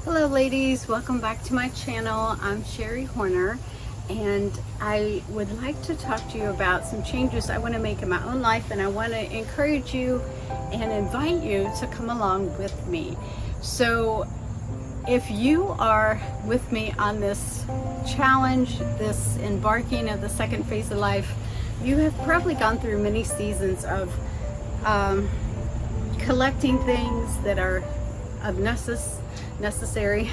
Hello ladies, welcome back to my channel. I'm Sherry Horner and I would like to talk to you about some changes I want to make in my own life, and I want to encourage you and invite you to come along with me. So if you are with me on this challenge, this embarking of the second phase of life, you have probably gone through many seasons of collecting things that are of necessity,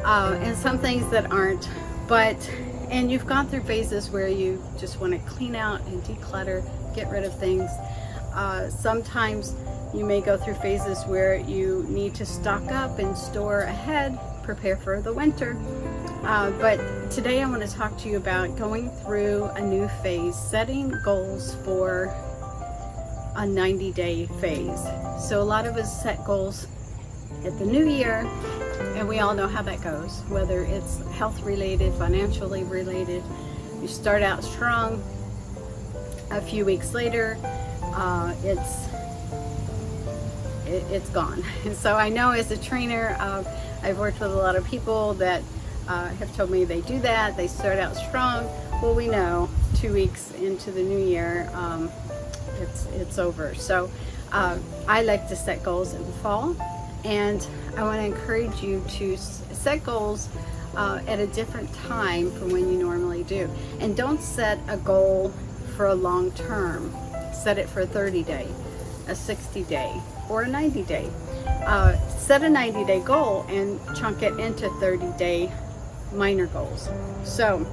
and some things that aren't. And you've gone through phases where you just want to clean out and declutter, get rid of things. Sometimes you may go through phases where you need to stock up and store ahead, prepare for the winter. But today I want to talk to you about going through a new phase, setting goals for a 90-day phase. So a lot of us set goals at the new year, and we all know how that goes, whether it's health related, financially related. You start out strong, a few weeks later it's gone. And so I know as a trainer, I've worked with a lot of people that have told me they do that. They start out strong. Well, we know 2 weeks into the new year, it's over. So I like to set goals in the fall, and I want to encourage you to set goals at a different time from when you normally do. And don't set a goal for a long term. Set it for a 30-day, a 60-day, or a 90-day. Set a 90-day goal and chunk it into 30-day minor goals. So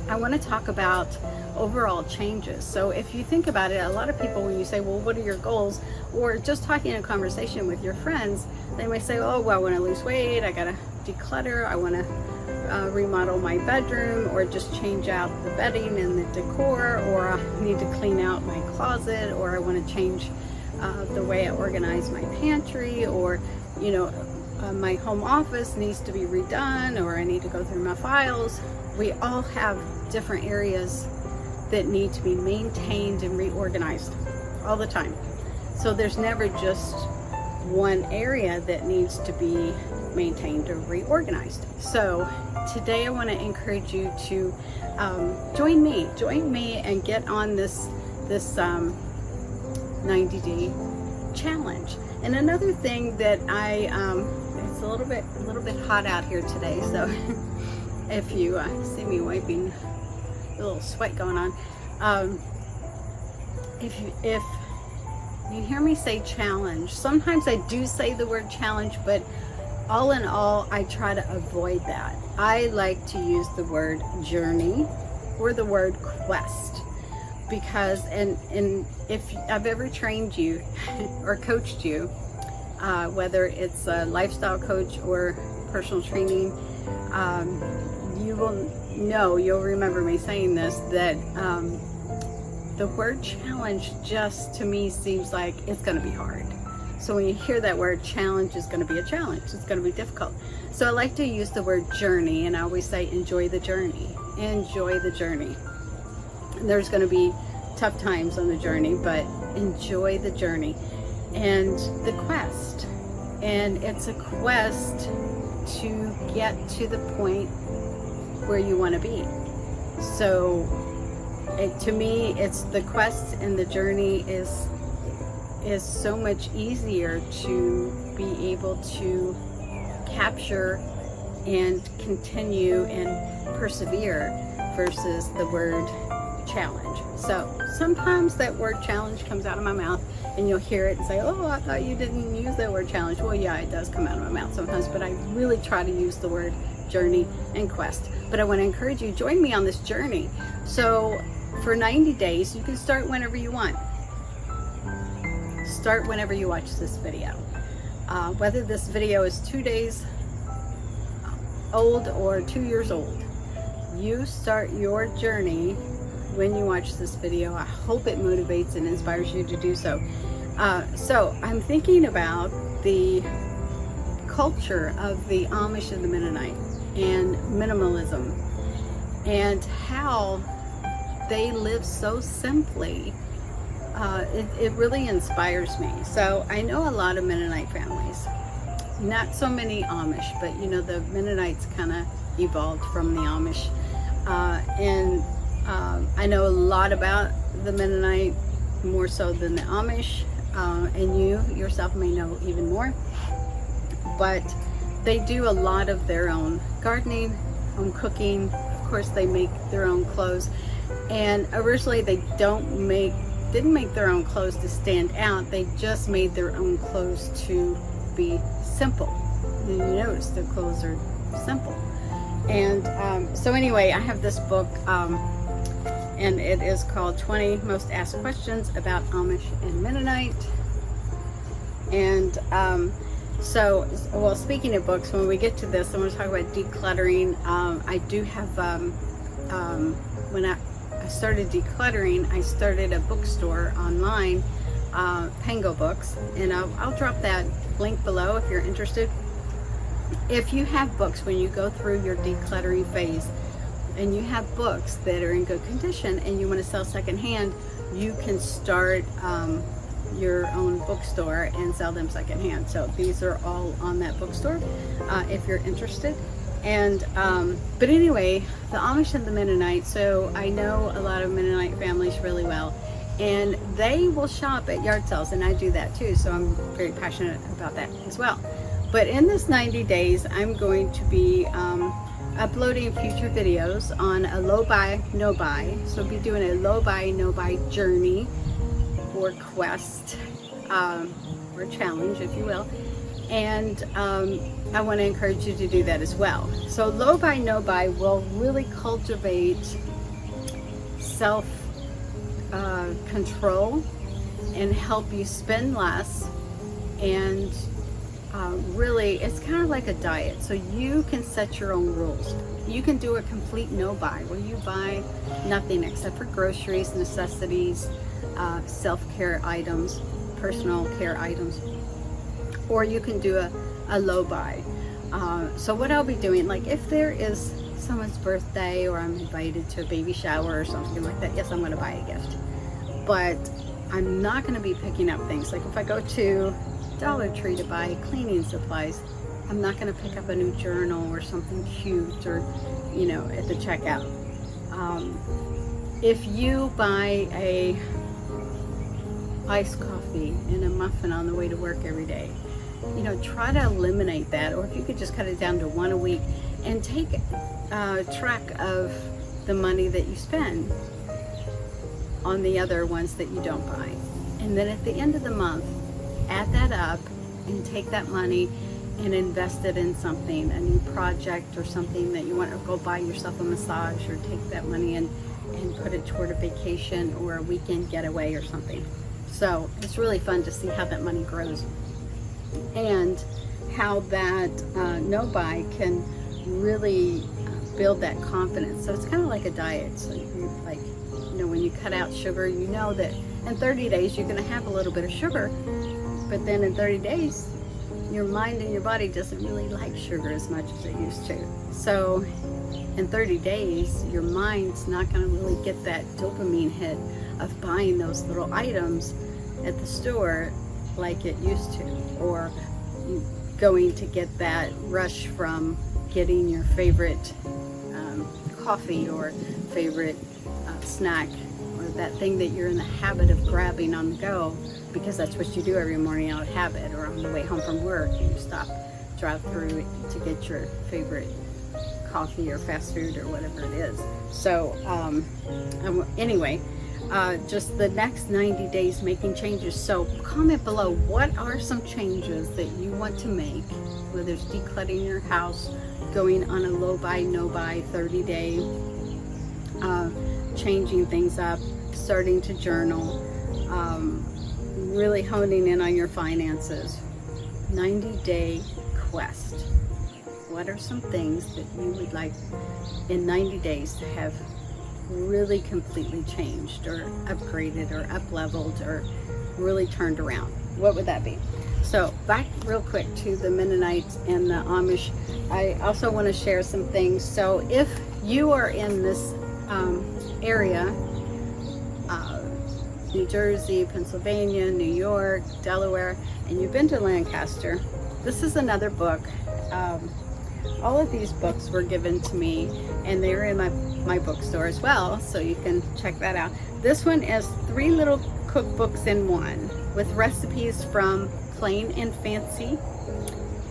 I want to talk about overall changes. So if you think about it, a lot of people, when you say, well, what are your goals? Or just talking in a conversation with your friends, they might say, oh, well, I want to lose weight, I gotta declutter, I want to remodel my bedroom, or just change out the bedding and the decor, or I need to clean out my closet, or I want to change the way I organize my pantry, or my home office needs to be redone, or I need to go through my files. We all have different areas that need to be maintained and reorganized all the time. So there's never just one area that needs to be maintained or reorganized. So today I want to encourage you to join me and get on this 90-day challenge. And another thing that it's a little bit hot out here today, so if you see me wiping, a little sweat going on. If you hear me say challenge, sometimes I do say the word challenge, but all in all, I try to avoid that. I like to use the word journey or the word quest, because and if I've ever trained you or coached you, whether it's a lifestyle coach or personal training, you'll remember me saying this, that the word challenge just to me seems like it's going to be hard. So when you hear that word challenge, is going to be a challenge, it's going to be difficult. So I like to use the word journey, and I always say enjoy the journey. Enjoy the journey. There's going to be tough times on the journey, but enjoy the journey and the quest. And it's a quest to get to the point where you want to be. So to me, it's the quest, and the journey is so much easier to be able to capture and continue and persevere versus the word challenge. So sometimes that word challenge comes out of my mouth and you'll hear it and say, oh, I thought you didn't use that word challenge. Well, yeah, it does come out of my mouth sometimes, but I really try to use the word journey and quest. But I want to encourage you, join me on this journey. So for 90 days, you can start whenever you want. Start whenever you watch this video. Whether this video is 2 days old or 2 years old, you start your journey when you watch this video. I hope it motivates and inspires you to do so. So I'm thinking about the culture of the Amish and the Mennonite and minimalism, and how they live so simply. It really inspires me. So I know a lot of Mennonite families, not so many Amish, but you know, the Mennonites kind of evolved from the Amish. I know a lot about the Mennonite, more so than the Amish, and you yourself may know even more. But they do a lot of their own gardening, own cooking. Of course, they make their own clothes. And originally, they didn't make their own clothes to stand out. They just made their own clothes to be simple. And you notice their clothes are simple. And so anyway, I have this book, and it is called 20 Most Asked Questions About Amish and Mennonite. And well, speaking of books, when we get to this, I want to talk about decluttering. I do have, when I started decluttering, I started a bookstore online, Pango Books, and I'll drop that link below if you're interested. If you have books, when you go through your decluttering phase, and you have books that are in good condition and you want to sell secondhand, you can start your own bookstore and sell them secondhand. So these are all on that bookstore if you're interested. And but anyway, the Amish and the Mennonite, so I know a lot of Mennonite families really well, and they will shop at yard sales, and I do that too, so I'm very passionate about that as well. But in this 90 days, I'm going to be uploading future videos on a low buy, no buy. So I'll be doing a low buy, no buy journey or quest, or challenge, if you will. And I want to encourage you to do that as well. So low buy, no buy will really cultivate self control and help you spend less, and really, it's kind of like a diet. So you can set your own rules. You can do a complete no buy where you buy nothing except for groceries, necessities, self-care items, personal care items, or you can do a low buy. So what I'll be doing, like if there is someone's birthday or I'm invited to a baby shower or something like that, yes, I'm going to buy a gift. But I'm not going to be picking up things. Like if I go to Dollar Tree to buy cleaning supplies, I'm not going to pick up a new journal or something cute, or you know, at the checkout. If you buy a iced coffee and a muffin on the way to work every day, you know, try to eliminate that. Or if you could just cut it down to one a week and take track of the money that you spend on the other ones that you don't buy, and then at the end of the month, add that up and take that money and invest it in something, a new project or something that you want, to go buy yourself a massage, or take that money and put it toward a vacation or a weekend getaway or something. So it's really fun to see how that money grows, and how that no buy can really build that confidence. So it's kind of like a diet. So you, like, you know, when you cut out sugar, you know that in 30 days you're going to have a little bit of sugar. But then in 30 days, your mind and your body doesn't really like sugar as much as it used to. So in 30 days, your mind's not going to really get that dopamine hit of buying those little items at the store like it used to, or going to get that rush from getting your favorite coffee or favorite snack, or that thing that you're in the habit of grabbing on the go, because that's what you do every morning out of habit, or on the way home from work, you stop, drive through to get your favorite coffee or fast food or whatever it is. So anyway, just the next 90 days making changes. So comment below, what are some changes that you want to make, whether it's decluttering your house, going on a low buy, no buy 30-day, changing things up, starting to journal, really honing in on your finances. 90-day quest. What are some things that you would like in 90 days to have really completely changed, or upgraded, or up-leveled, or really turned around? What would that be? So back real quick to the Mennonites and the Amish. I also want to share some things. So if you are in this area, New Jersey, Pennsylvania, New York, Delaware, and you've been to Lancaster, this is another book. All of these books were given to me, and they're in my bookstore as well, so you can check that out. This one is 3 little cookbooks in one, with recipes from Plain and Fancy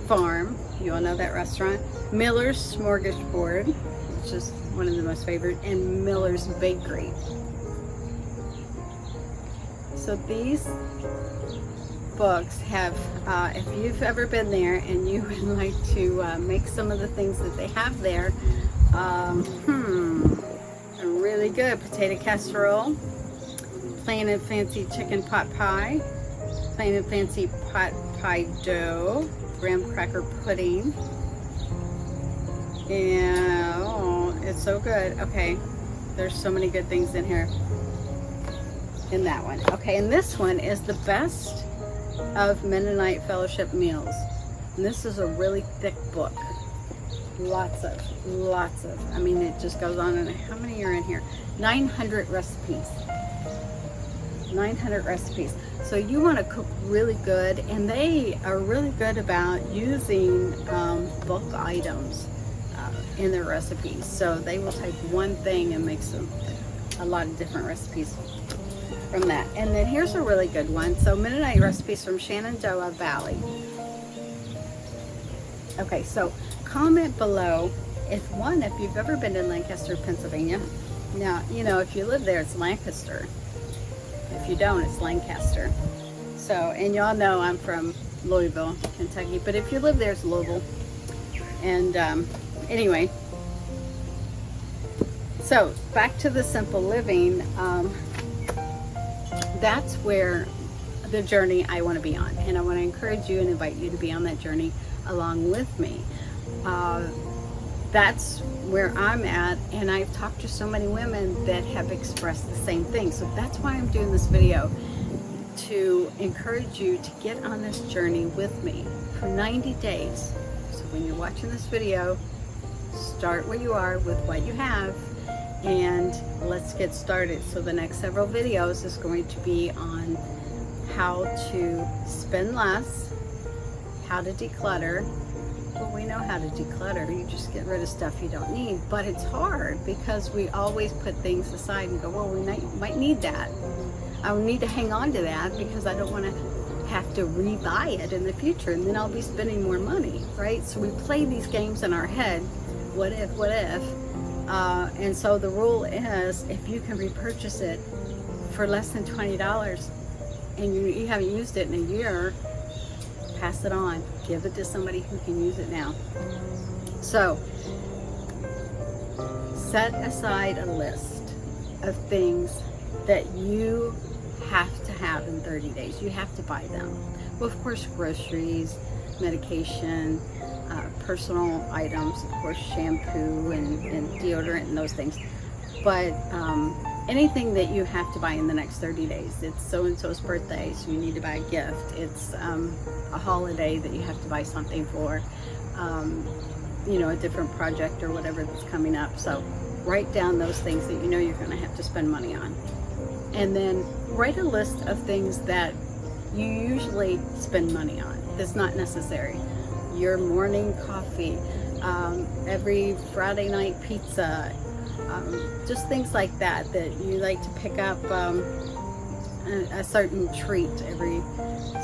Farm, you all know that restaurant, Miller's Smorgasbord, which is one of the most favorite, and Miller's Bakery. So these books have, if you've ever been there and you would like to make some of the things that they have there, really good potato casserole, Plain and Fancy chicken pot pie, Plain and Fancy pot pie dough, graham cracker pudding, and oh, it's so good. Okay, there's so many good things in here in that one. Okay, and this one is the best of Mennonite Fellowship meals, and this is a really thick book. Lots of, I mean, it just goes on. And how many are in here? 900 recipes. 900 recipes. So you want to cook really good, and they are really good about using bulk items in their recipes. So they will take one thing and make a lot of different recipes from that. And then here's a really good one. So Mennonite recipes from Shenandoah Valley. Okay, so comment below if you've ever been to Lancaster, Pennsylvania. Now, you know, if you live there, it's Lancaster. If you don't, it's Lancaster. So, and y'all know I'm from Louisville, Kentucky, but if you live there, it's Louisville. And anyway, so back to the simple living. That's where the journey I want to be on, and I want to encourage you and invite you to be on that journey along with me. That's where I'm at, and I've talked to so many women that have expressed the same thing. So that's why I'm doing this video, to encourage you to get on this journey with me for 90 days. So when you're watching this video, start where you are with what you have, and let's get started. So the next several videos is going to be on how to spend less, how to declutter. Well, we know how to declutter. You just get rid of stuff you don't need, but it's hard because we always put things aside and go, well, we might need that. I need to hang on to that because I don't want to have to rebuy it in the future, and then I'll be spending more money, right? So we play these games in our head. What if? And so the rule is, if you can repurchase it for less than $20 and you haven't used it in a year, pass it on. Give it to somebody who can use it now. So set aside a list of things that you have to have in 30 days. You have to buy them. Well, of course, groceries, medication, personal items, of course, shampoo and deodorant and those things. But anything that you have to buy in the next 30 days. It's so-and-so's birthday, so you need to buy a gift. It's a holiday that you have to buy something for, you know, a different project or whatever that's coming up. So write down those things that you know you're going to have to spend money on. And then write a list of things that you usually spend money on that's not necessary. Your morning coffee, every Friday night pizza, just things like that you like to pick up, a certain treat every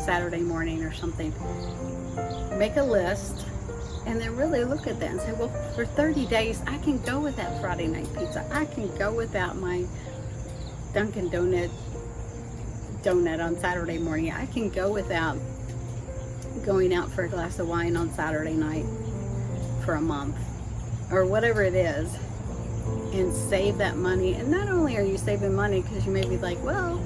Saturday morning or something. Make a list and then really look at that and say, well, for 30 days I can go without Friday night pizza. I can go without my Dunkin' donut on Saturday morning. I can go without going out for a glass of wine on Saturday night for a month or whatever it is, and save that money. And not only are you saving money because you may be like, well,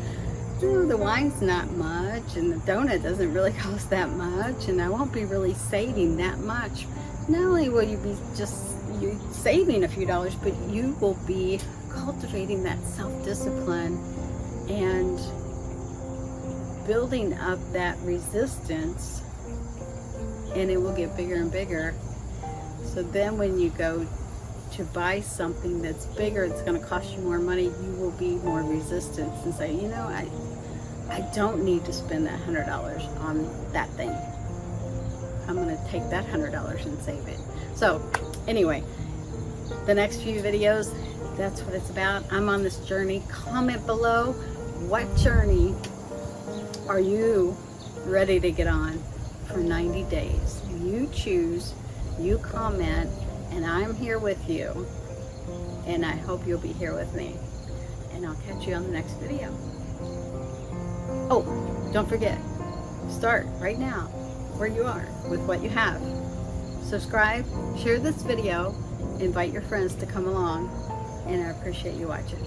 you know, the wine's not much and the donut doesn't really cost that much and I won't be really saving that much. Not only will you be you're saving a few dollars, but you will be cultivating that self-discipline and building up that resistance, and it will get bigger and bigger. So then when you go to buy something that's bigger, it's going to cost you more money, you will be more resistant and say, you know, I don't need to spend that $100 on that thing. I'm going to take that $100 and save it. So anyway, the next few videos, that's what it's about. I'm on this journey. Comment below, what journey are you ready to get on for 90 days? You choose, you comment, and I'm here with you. And I hope you'll be here with me. And I'll catch you on the next video. Oh, don't forget, start right now where you are with what you have. Subscribe, share this video, invite your friends to come along, and I appreciate you watching.